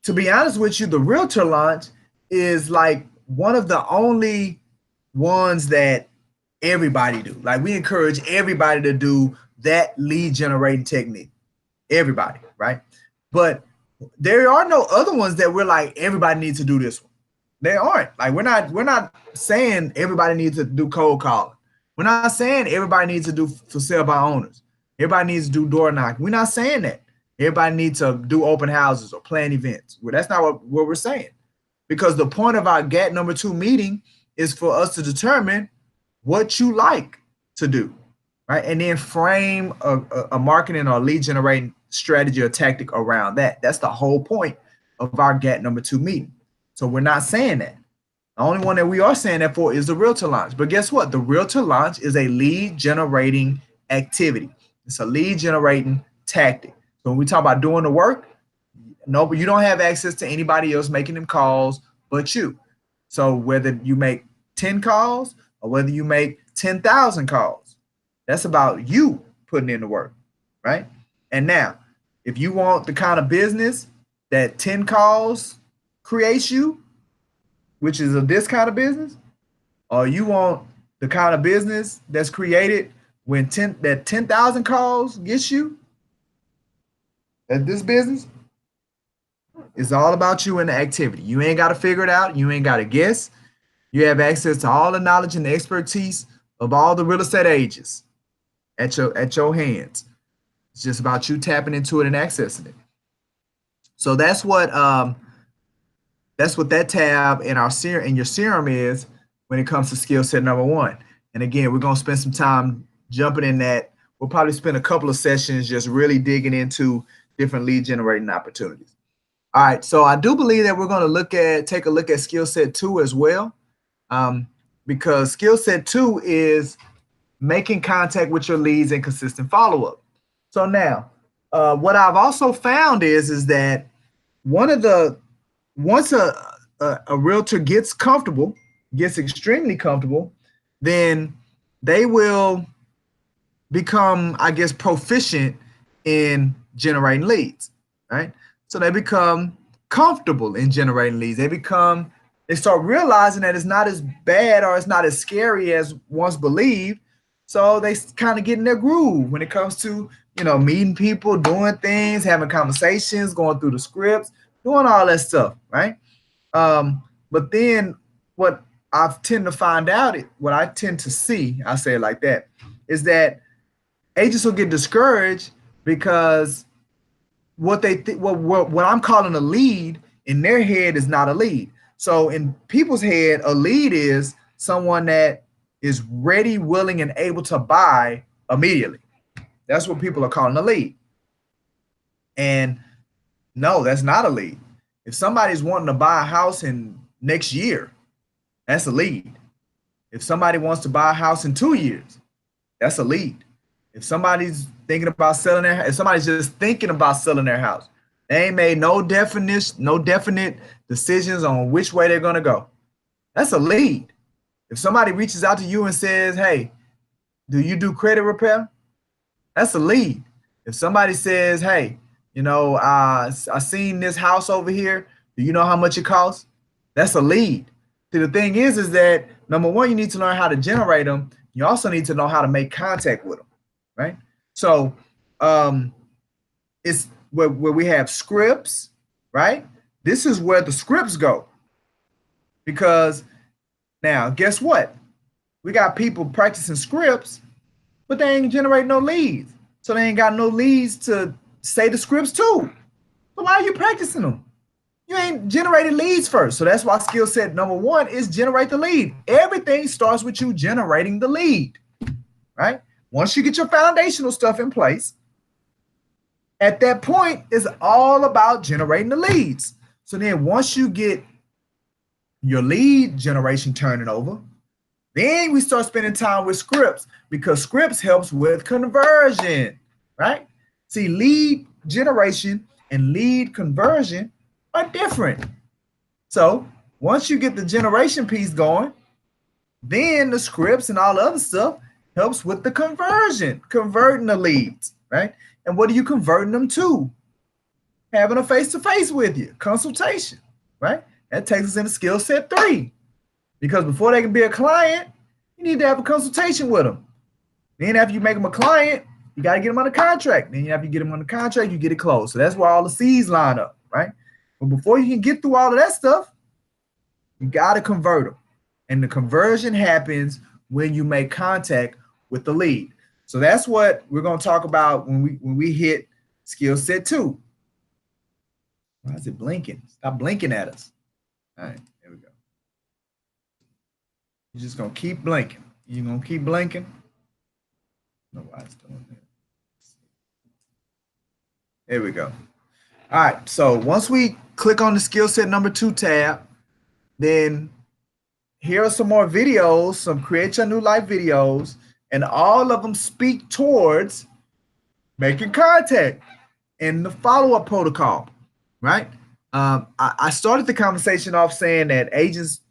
to be honest with you, the Realtor launch is like one of the only ones that everybody do. Like, we encourage everybody to do that lead generating technique. Everybody, right? But there are no other ones that we're like, everybody needs to do this one. They aren't. Like, we're not saying everybody needs to do cold calling. We're not saying everybody needs to do for sale by owners. Everybody needs to do door knocking. We're not saying that. Everybody needs to do open houses or plan events. Well, that's not what we're saying. Because the point of our GAT number 2 meeting is for us to determine what you like to do, right? And then frame a marketing or lead generating strategy or tactic around that. That's the whole point of our GAT number 2 meeting. So we're not saying that. The only one that we are saying that for is the Realtor launch. But guess what? The Realtor launch is a lead generating activity. It's a lead generating tactic. So when we talk about doing the work, no, but you don't have access to anybody else making them calls but you. So whether you make 10 calls or whether you make 10,000 calls, that's about you putting in the work, right? And now, if you want the kind of business that 10 calls creates you, which is of this kind of business, or you want the kind of business that's created when 10,000 calls gets you at this business, it's all about you and the activity. You ain't got to figure it out. You ain't got to guess. You have access to all the knowledge and the expertise of all the real estate agents at your hands. It's just about you tapping into it and accessing it. So that's what that tab in your serum is when it comes to skill set number 1. And again, we're going to spend some time jumping in that. We'll probably spend a couple of sessions just really digging into different lead generating opportunities. All right, so I do believe that we're going to take a look at skill set 2 as well, because skill set 2 is making contact with your leads and consistent follow-up. So now, what I've also found is that once a realtor gets extremely comfortable, then they will become, I guess, proficient in generating leads, right? So they become comfortable in generating leads. They start realizing that it's not as bad or it's not as scary as once believed. So they kind of get in their groove when it comes to, meeting people, doing things, having conversations, going through the scripts, doing all that stuff, right? But then what I tend to see, I say it like that, is that agents will get discouraged because what I'm calling a lead in their head is not a lead. So in people's head, a lead is someone that is ready, willing, and able to buy immediately. That's what people are calling a lead. And no, that's not a lead. If somebody's wanting to buy a house in next year, that's a lead. If somebody wants to buy a house in 2 years, that's a lead. If somebody's thinking about selling if somebody's just thinking about selling their house, they ain't made no definite decisions on which way they're gonna go. That's a lead. If somebody reaches out to you and says, "Hey, do you do credit repair?" That's a lead. If somebody says, "Hey, I seen this house over here. Do you know how much it costs?" That's a lead. See, the thing is that number one, you need to learn how to generate them. You also need to know how to make contact with them, right? So, it's where we have scripts, right? This is where the scripts go, because now guess what? We got people practicing scripts, but they ain't generate no leads. So they ain't got no leads to say the scripts to. So why are you practicing them? You ain't generated leads first. So that's why skill set number one is generate the lead. Everything starts with you generating the lead, right? Once you get your foundational stuff in place, at that point, it's all about generating the leads. So then once you get your lead generation turning over, then we start spending time with scripts, because scripts helps with conversion, right? See, lead generation and lead conversion are different. So once you get the generation piece going, then the scripts and all the other stuff helps with the conversion, converting the leads, right? And what are you converting them to? Having a face-to-face with you, consultation, right? That takes us into skill set 3, because before they can be a client, you need to have a consultation with them. Then after you make them a client, you got to get them under contract. Then after you get them under contract, you get it closed. So that's where all the C's line up, right? But before you can get through all of that stuff, you got to convert them. And the conversion happens when you make contact with the lead. So that's what we're going to talk about when we hit skill set 2. Why is it blinking? Stop blinking at us. All right, there we go. You're just going to keep blinking. You're going to keep blinking. I don't know why it's doing that. There we go. All right, so once we click on the skill set number 2 tab, then here are some more videos, some Create Your New Life videos, and all of them speak towards making contact and the follow-up protocol, right? I started the conversation off saying that agents,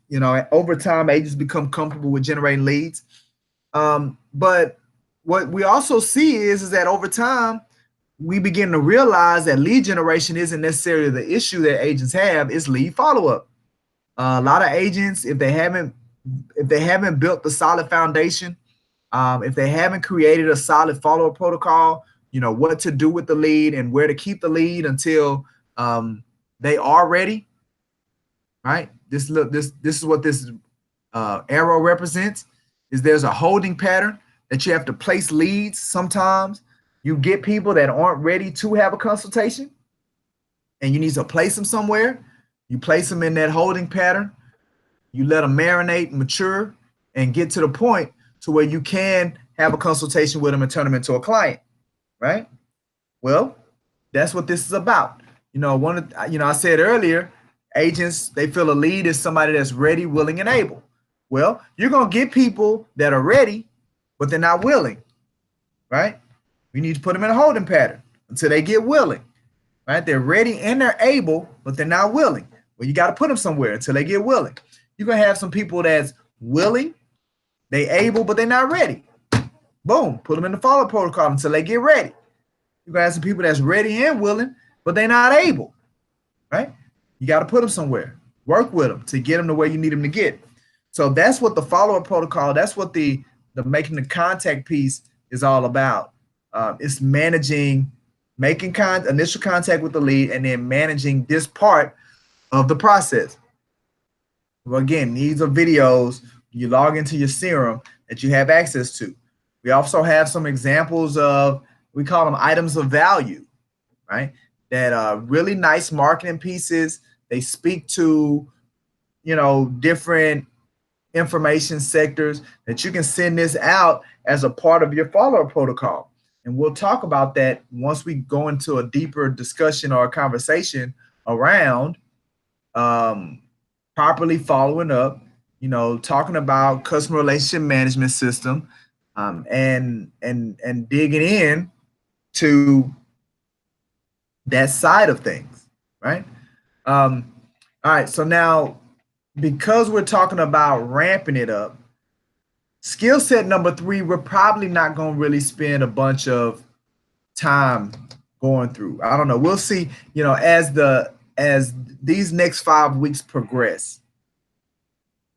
over time, agents become comfortable with generating leads. But what we also see is that over time, we begin to realize that lead generation isn't necessarily the issue that agents have, it's lead follow-up. A lot of agents, if they haven't built the solid foundation, if they haven't created a solid follow-up protocol, what to do with the lead and where to keep the lead until they are ready, right? This is what this arrow represents, is there's a holding pattern that you have to place leads. Sometimes you get people that aren't ready to have a consultation and you need to place them somewhere. You place them in that holding pattern. You let them marinate and mature and get to the point to where you can have a consultation with them and turn them into a client, right? Well, that's what this is about. I said earlier, agents, they feel a lead is somebody that's ready, willing, and able. Well, you're going to get people that are ready, but they're not willing, right? You need to put them in a holding pattern until they get willing, right? They're ready and they're able, but they're not willing. Well, you got to put them somewhere until they get willing. You're going to have some people that's willing, they able, but they're not ready. Boom, put them in the follow protocol until they get ready. You're going to have some people that's ready and willing, but they're not able, right? You got to put them somewhere. Work with them to get them to where you need them to get. So that's what the follow-up protocol, that's what the making the contact piece is all about. It's managing, making initial contact with the lead, and then managing this part of the process. Well, again, these are videos you log into your serum that you have access to. We also have some examples of, we call them items of value, right? That are really nice marketing pieces. They speak to, different information sectors that you can send this out as a part of your follow-up protocol. And we'll talk about that once we go into a deeper discussion or a conversation around properly following up talking about customer relationship management system, and digging in to that side of things, right? All right, so now because we're talking about ramping it up, skill set number 3, we're probably not going to really spend a bunch of time going through. I don't know. We'll see, as these next 5 weeks progress,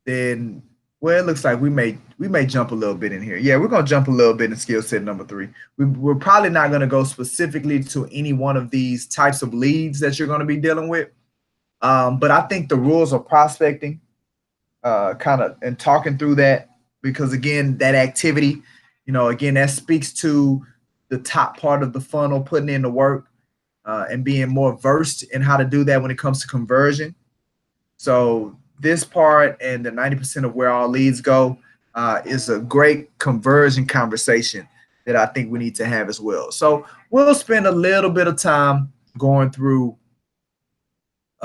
then well, it looks like we may jump a little bit in here. Yeah, we're gonna jump a little bit in skill set number 3. We're probably not gonna go specifically to any one of these types of leads that you're gonna be dealing with. But I think the rules of prospecting, kind of, and talking through that, because again, that activity, again, that speaks to the top part of the funnel, putting in the work, and being more versed in how to do that when it comes to conversion. So this part and the 90% of where all leads go is a great conversion conversation that I think we need to have as well. So we'll spend a little bit of time going through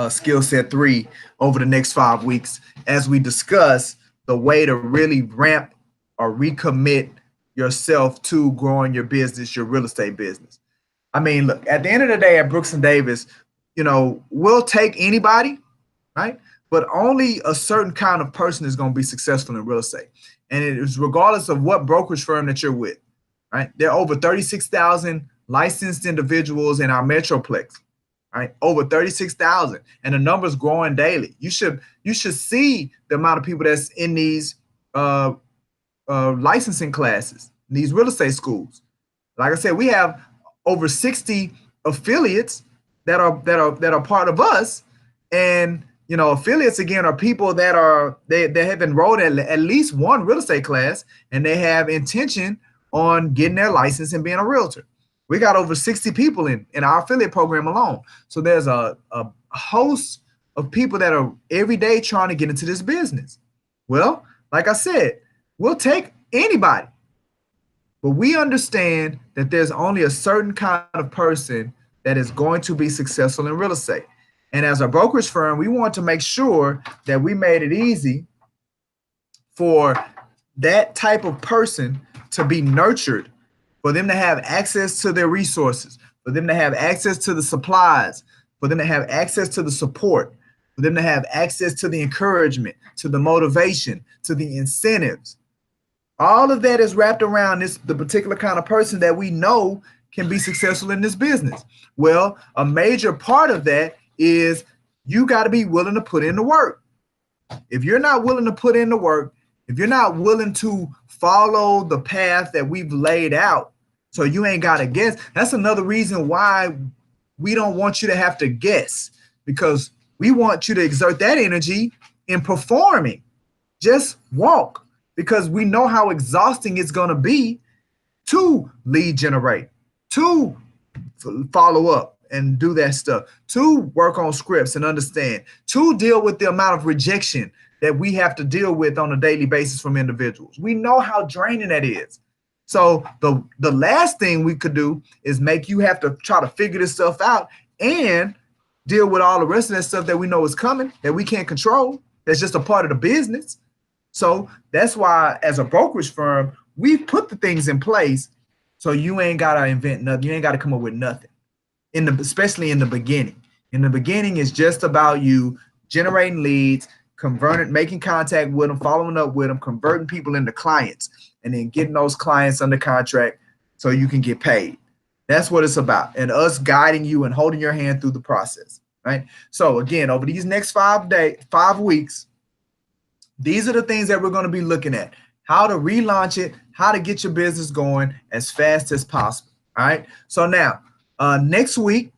skill set 3 over the next 5 weeks as we discuss the way to really ramp or recommit yourself to growing your business, your real estate business. I mean, look, at the end of the day at Brooks and Davis, we'll take anybody, right? But only a certain kind of person is going to be successful in real estate. And it is regardless of what brokerage firm that you're with, right? There are over 36,000 licensed individuals in our Metroplex, right? Over 36,000. And the number's growing daily. You should see the amount of people that's in these licensing classes, these real estate schools. Like I said, we have over 60 affiliates that are part of us. And affiliates, again, are people that they have enrolled at least one real estate class, and they have intention on getting their license and being a realtor. We got over 60 people in our affiliate program alone. So there's a host of people that are every day trying to get into this business. Well, like I said, we'll take anybody, but we understand that there's only a certain kind of person that is going to be successful in real estate. And as a brokerage firm, we want to make sure that we made it easy for that type of person to be nurtured, for them to have access to their resources, for them to have access to the supplies, for them to have access to the support, for them to have access to the encouragement, to the motivation, to the incentives. All of that is wrapped around the particular kind of person that we know can be successful in this business. Well, a major part of that is you got to be willing to put in the work. If you're not willing to put in the work, if you're not willing to follow the path that we've laid out, so you ain't got to guess. That's another reason why we don't want you to have to guess, because we want you to exert that energy in performing. Just walk, because we know how exhausting it's going to be to lead generate, to follow up and do that stuff, to work on scripts and understand, to deal with the amount of rejection that we have to deal with on a daily basis from individuals. We know how draining that is. So the last thing we could do is make you have to try to figure this stuff out and deal with all the rest of that stuff that we know is coming, that we can't control. That's just a part of the business. So that's why, as a brokerage firm, we put the things in place so you ain't got to invent nothing. You ain't got to come up with nothing. Especially in the beginning. In the beginning, it's just about you generating leads, converting, making contact with them, following up with them, converting people into clients, and then getting those clients under contract so you can get paid. That's what it's about, and us guiding you and holding your hand through the process, right? So again, over these next 5 weeks, these are the things that we're going to be looking at: how to relaunch it, how to get your business going as fast as possible. All right. So now, next week,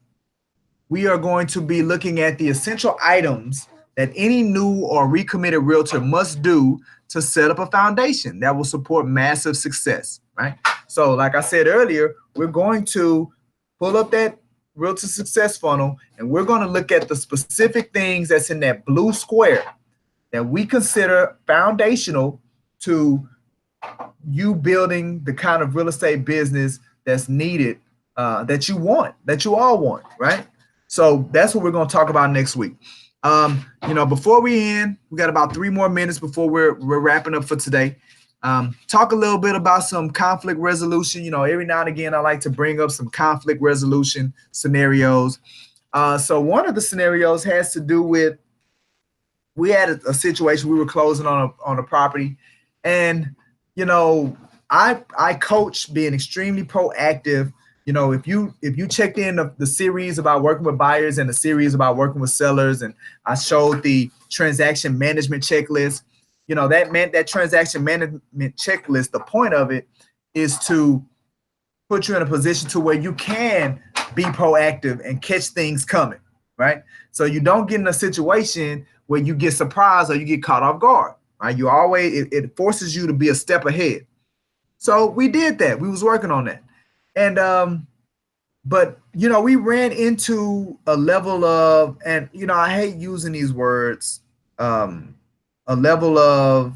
we are going to be looking at the essential items that any new or recommitted realtor must do to set up a foundation that will support massive success, right? So like I said earlier, we're going to pull up that realtor success funnel, and we're going to look at the specific things that's in that blue square that we consider foundational to you building the kind of real estate business that's needed, that you want, that you all want, right? So that's what we're going to talk about next week. You know, before we end, we got about 3 more minutes before we're wrapping up for today. Talk a little bit about some conflict resolution. You know, every now and again, I like to bring up some conflict resolution scenarios. So one of the scenarios has to do with, we had a situation, we were closing on a property, and you know, I coach being extremely proactive. You know, if you checked in the series about working with buyers and the series about working with sellers, and I showed the transaction management checklist, you know, that meant that transaction management checklist, the point of it is to put you in a position to where you can be proactive and catch things coming, right? So you don't get in a situation where you get surprised or you get caught off guard, right? You always, it forces you to be a step ahead. So we did that. We was working on that. And but you know, we ran into a level of, and you know, I hate using these words, a level of,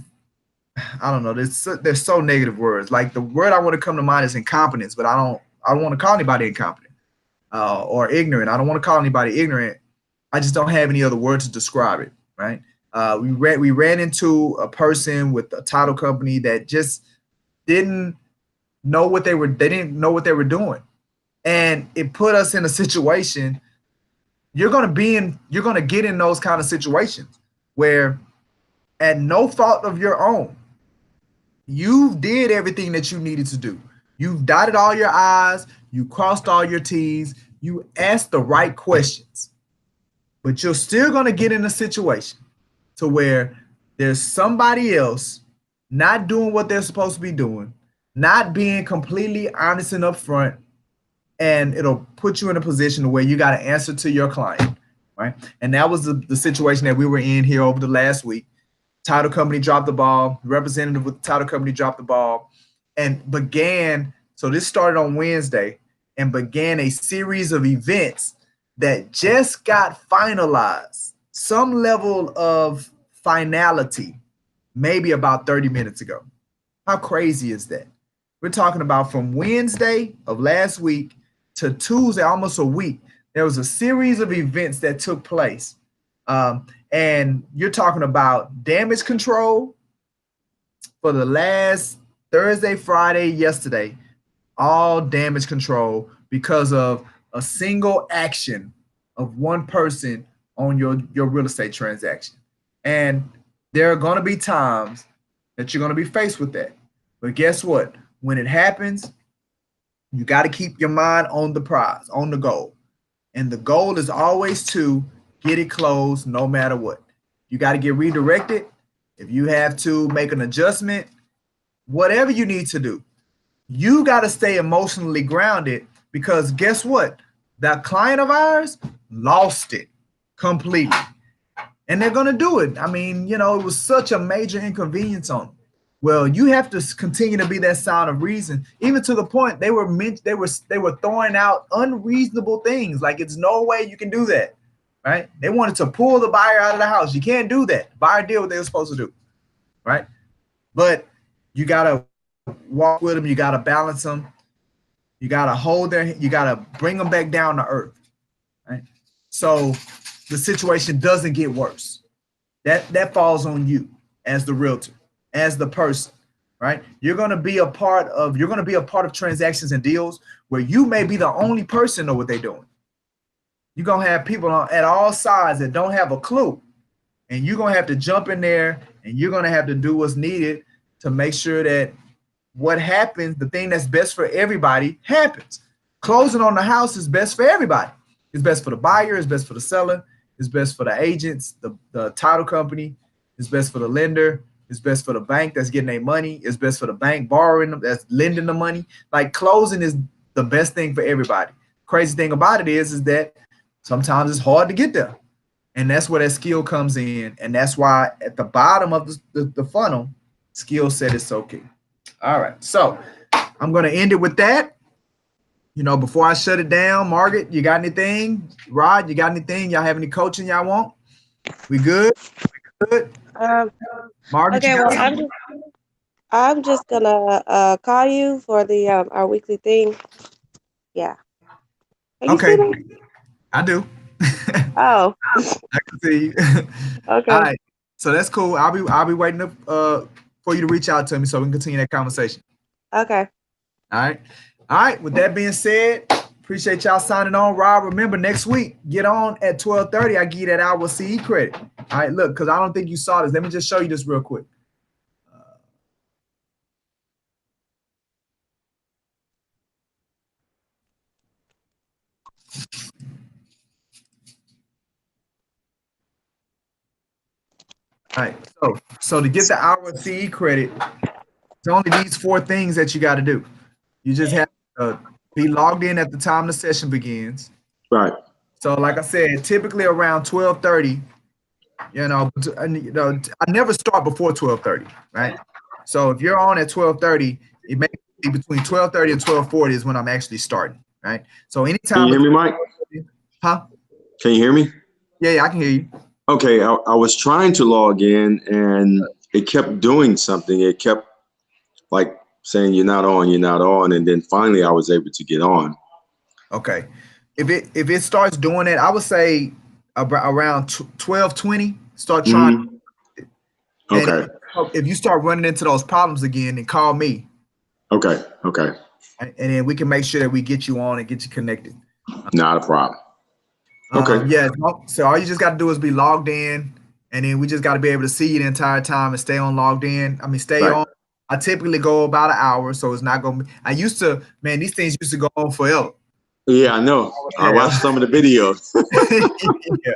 I don't know, there's so negative words. Like the word I want to come to mind is incompetence, but I don't want to call anybody incompetent or ignorant. I don't want to call anybody ignorant. I just don't have any other word to describe it, right? We ran into a person with a title company that just didn't know what they were. They didn't know what they were doing, and it put us in a situation. You're gonna get in those kind of situations where, at no fault of your own, you did everything that you needed to do. You've dotted all your I's, you crossed all your T's, you asked the right questions, but you're still gonna get in a situation to where there's somebody else not doing what they're supposed to be doing, not being completely honest and upfront, and it'll put you in a position where you got to answer to your client, right? And that was the situation that we were in here over the last week. Title company dropped the ball. Representative with the title company dropped the ball, and began. So this started on Wednesday and began a series of events that just got finalized. Some level of finality, maybe about 30 minutes ago. How crazy is that? We're talking about from Wednesday of last week to Tuesday, almost a week. There was a series of events that took place. And you're talking about damage control for the last Thursday, Friday, yesterday, all damage control because of a single action of one person on your real estate transaction. And there are going to be times that you're going to be faced with that. But guess what? When it happens, you got to keep your mind on the prize, on the goal. And the goal is always to get it closed no matter what. You got to get redirected. If you have to make an adjustment, whatever you need to do, you got to stay emotionally grounded, because guess what? That client of ours lost it completely. And they're going to do it. I mean, you know, it was such a major inconvenience on them. Well, you have to continue to be that sound of reason, even to the point they were throwing out unreasonable things. Like, it's no way you can do that, right? They wanted to pull the buyer out of the house. You can't do that. The buyer did what they were supposed to do, right? But you gotta walk with them. You gotta balance them. You gotta you gotta bring them back down to earth, right? So the situation doesn't get worse. That falls on you as the realtor, as the person, right? You're going to be a part of transactions and deals where you may be the only person know what they're doing. You're going to have people at all sides that don't have a clue, and you're going to have to jump in there, and you're going to have to do what's needed to make sure that what happens, the thing that's best for everybody, happens. Closing on the house is best for everybody. It's best for the buyer, it's best for the seller, it's best for the agents, the title company, it's best for the lender, it's best for the bank that's getting their money, it's best for the bank borrowing them, that's lending the money. Like, closing is the best thing for everybody. Crazy thing about it is that sometimes it's hard to get there. And that's where that skill comes in. And that's why at the bottom of the funnel, skill set is so key. All right, so I'm going to end it with that. You know, before I shut it down, Margaret, you got anything? Rod, you got anything? Y'all have any coaching y'all want? We good? We good? Margaret, Okay, well, I'm just gonna call you for the our weekly thing. Yeah. Are you okay, still there? I do. Oh, I can see you. All okay. right. So that's cool. I'll be waiting up for you to reach out to me so we can continue that conversation. Okay. All right. All right. With that being said, appreciate y'all signing on. Rob, remember next week, get on at 12:30. I give you that hour CE credit. All right, look, because I don't think you saw this. Let me just show you this real quick. All right. So to get the hour CE credit, it's only these four things that you got to do. You just have to be logged in at the time the session begins. Right. So, like I said, typically around 12:30, I never start before 12:30, right? So if you're on at 12:30, it may be between 12:30 and 12:40 is when I'm actually starting, right? So Can anytime, you hear me, Mike? huh? Can you hear me? Yeah, I can hear you. Okay, I was trying to log in and it kept doing something. It kept like saying you're not on, and then finally I was able to get on. Okay, if it starts doing it, I would say around 12:20, start trying. Hmm. And Okay. if you start running into those problems again, then call me, Okay. Okay. and then we can make sure that we get you on and get you connected. Not a problem. Okay. Yeah. So all you just got to do is be logged in, and then we just got to be able to see you the entire time and stay on logged in. I mean, stay Right. on. I typically go about an hour, so it's not going to be. I used to, man, these things used to go on forever. Yeah, I know. I Yeah. watched some of the videos. Yeah.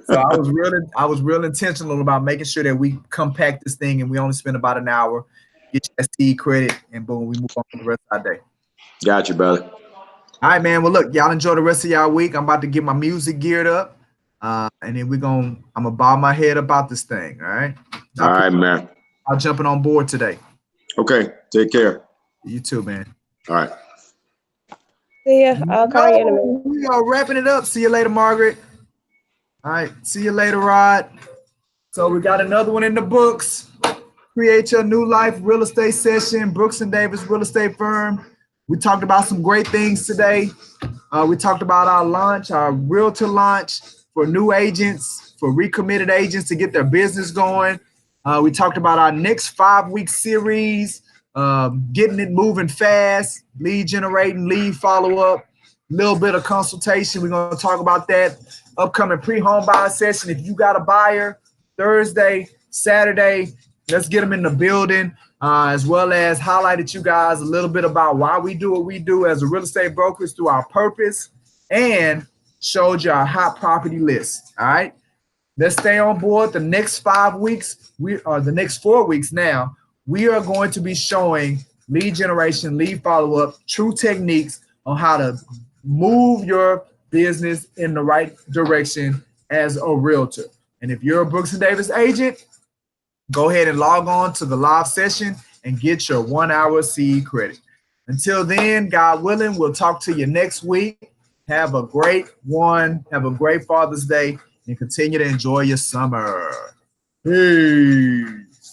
So I was real intentional about making sure that we compact this thing and we only spend about an hour, get your STE credit, and boom, we move on to the rest of our day. Got you, brother. All right, man. Well, look, y'all enjoy the rest of y'all week. I'm about to get my music geared up. And then I'm gonna bob my head about this thing. All right. All right, man. I'm jumping on board today. Okay. Take care. You too, man. All right. See ya. I'll call you in a minute. We are wrapping it up. See you later, Margaret. All right. See you later, Rod. So we got another one in the books. Create Your New Life Real Estate Session, Brooks and Davis Real Estate Firm. We talked about some great things today. We talked about our launch, our Realtor launch for new agents, for recommitted agents to get their business going. We talked about our next 5-week series, getting it moving fast, lead generating, lead follow-up, little bit of consultation. We're going to talk about that. Upcoming pre-home buying session. If you got a buyer, Thursday, Saturday, let's get them in the building, as well as highlighted you guys a little bit about why we do what we do as a real estate brokerage through our purpose, and showed you our hot property list. All right. Let's stay on board. The next 5 weeks, the next 4 weeks now, we are going to be showing lead generation, lead follow-up, true techniques on how to move your business in the right direction as a realtor. And if you're a Brooks and Davis agent, go ahead and log on to the live session and get your 1 hour CE credit. Until then, God willing, we'll talk to you next week. Have a great one. Have a great Father's Day and continue to enjoy your summer. Peace.